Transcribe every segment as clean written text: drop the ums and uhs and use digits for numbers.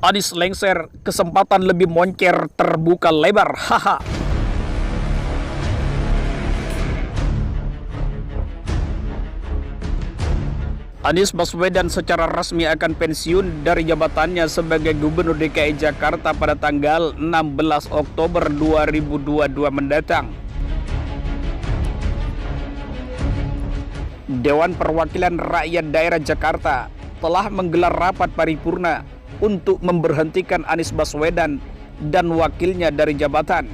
Anies lengser, kesempatan lebih moncer terbuka lebar, haha. Anies Baswedan secara resmi akan pensiun dari jabatannya sebagai Gubernur DKI Jakarta pada tanggal 16 Oktober 2022 mendatang. Dewan Perwakilan Rakyat Daerah Jakarta telah menggelar rapat paripurna untuk memberhentikan Anies Baswedan dan wakilnya dari jabatan.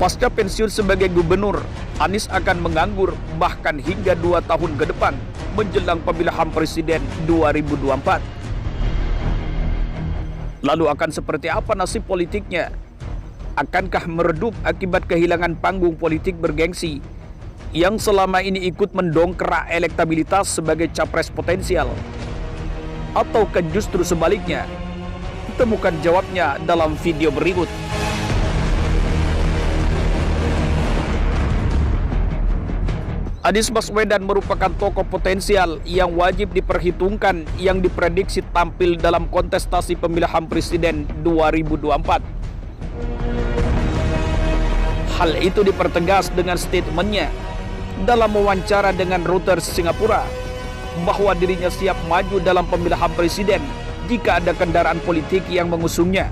Pasca pensiun sebagai gubernur, Anies akan menganggur bahkan hingga 2 tahun ke depan menjelang pemilihan presiden 2024. Lalu akan seperti apa nasib politiknya? Akankah meredup akibat kehilangan panggung politik bergengsi yang selama ini ikut mendongkrak elektabilitas sebagai capres potensial? Ataukah justru sebaliknya? Temukan jawabnya dalam video berikut. Anies Baswedan merupakan tokoh potensial yang wajib diperhitungkan yang diprediksi tampil dalam kontestasi pemilihan presiden 2024. Hal itu dipertegas dengan statementnya dalam wawancara dengan Reuters Singapura bahwa dirinya siap maju dalam pemilihan presiden jika ada kendaraan politik yang mengusungnya.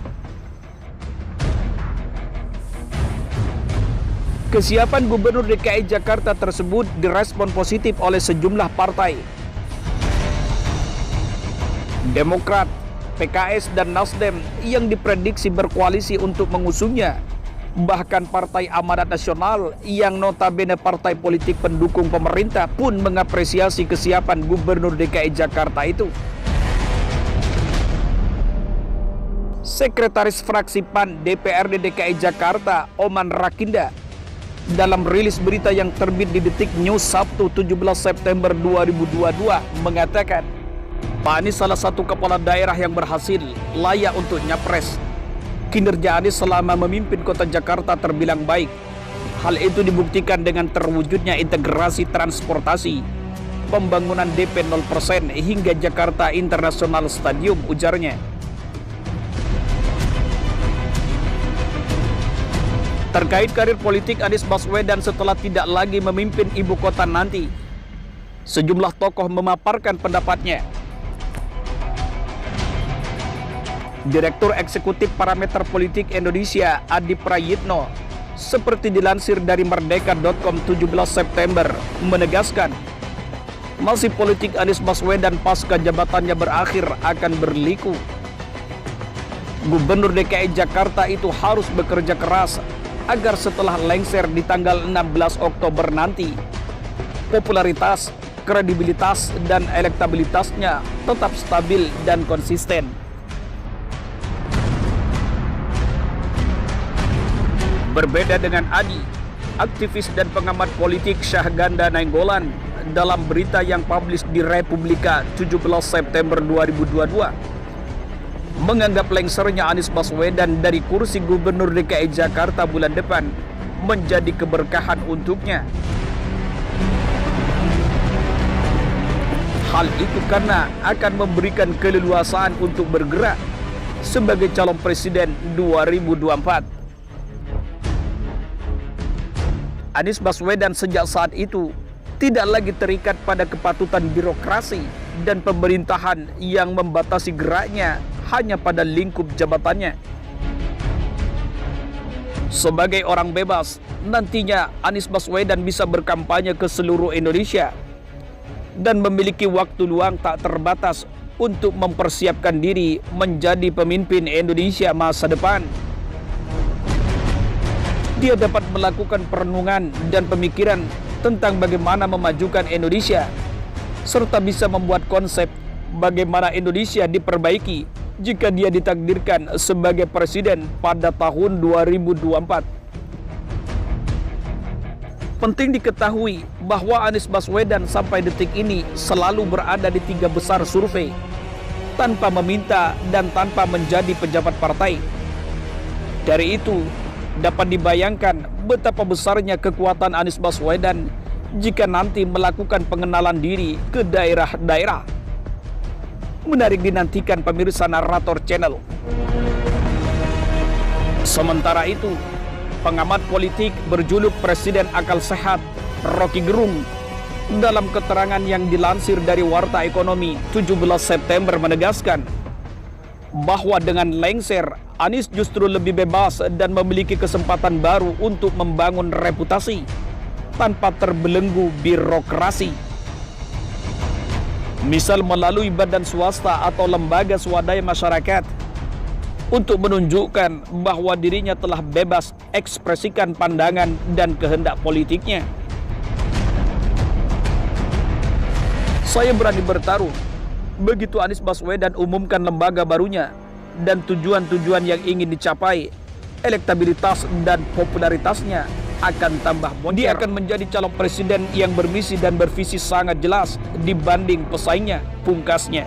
Kesiapan Gubernur DKI Jakarta tersebut direspon positif oleh sejumlah partai. Demokrat, PKS, dan Nasdem yang diprediksi berkoalisi untuk mengusungnya. Bahkan Partai Amanat Nasional yang notabene partai politik pendukung pemerintah pun mengapresiasi kesiapan Gubernur DKI Jakarta itu. Sekretaris Fraksi PAN DPRD DKI Jakarta, Oman Rakinda, dalam rilis berita yang terbit di Detik News Sabtu 17 September 2022 mengatakan, Pak Anies salah satu kepala daerah yang berhasil, layak untuk nyapres. Kinerja Anies selama memimpin kota Jakarta terbilang baik. Hal itu dibuktikan dengan terwujudnya integrasi transportasi, pembangunan DP 0% hingga Jakarta International Stadium, ujarnya. Terkait karir politik Anies Baswedan setelah tidak lagi memimpin ibu kota nanti, sejumlah tokoh memaparkan pendapatnya. Direktur Eksekutif Parameter Politik Indonesia Adi Prayitno seperti dilansir dari merdeka.com 17 September menegaskan nasib politik Anies Baswedan pasca jabatannya berakhir akan berliku. Gubernur DKI Jakarta itu harus bekerja keras agar setelah lengser di tanggal 16 Oktober nanti popularitas, kredibilitas, dan elektabilitasnya tetap stabil dan konsisten. Berbeda dengan Adi, aktivis dan pengamat politik Syahganda Nainggolan dalam berita yang publish di Republika 17 September 2022 menganggap lengsernya Anies Baswedan dari kursi Gubernur DKI Jakarta bulan depan menjadi keberkahan untuknya. Hal itu karena akan memberikan keleluasaan untuk bergerak sebagai calon presiden 2024. Anies Baswedan sejak saat itu tidak lagi terikat pada kepatutan birokrasi dan pemerintahan yang membatasi geraknya hanya pada lingkup jabatannya. Sebagai orang bebas, nantinya Anies Baswedan bisa berkampanye ke seluruh Indonesia dan memiliki waktu luang tak terbatas untuk mempersiapkan diri menjadi pemimpin Indonesia masa depan. Dia dapat melakukan perenungan dan pemikiran tentang bagaimana memajukan Indonesia, serta bisa membuat konsep bagaimana Indonesia diperbaiki jika dia ditakdirkan sebagai presiden pada tahun 2024. Penting diketahui bahwa Anies Baswedan sampai detik ini selalu berada di 3 besar survei, tanpa meminta dan tanpa menjadi pejabat partai. Dari itu, dapat dibayangkan betapa besarnya kekuatan Anies Baswedan jika nanti melakukan pengenalan diri ke daerah-daerah. menarik dinantikan pemirsa Narator Channel. Sementara itu, pengamat politik berjuluk Presiden Akal Sehat, Rocky Gerung, dalam keterangan yang dilansir dari Warta Ekonomi 17 September menegaskan bahwa dengan lengser, Anies justru lebih bebas dan memiliki kesempatan baru untuk membangun reputasi tanpa terbelenggu birokrasi. Misal melalui badan swasta atau lembaga swadaya masyarakat untuk menunjukkan bahwa dirinya telah bebas ekspresikan pandangan dan kehendak politiknya. Saya berani bertaruh, begitu Anies Baswedan umumkan lembaga barunya dan tujuan-tujuan yang ingin dicapai, elektabilitas dan popularitasnya akan tambah moncer. Dia akan menjadi calon presiden yang bermisi dan bervisi sangat jelas dibanding pesaingnya, pungkasnya.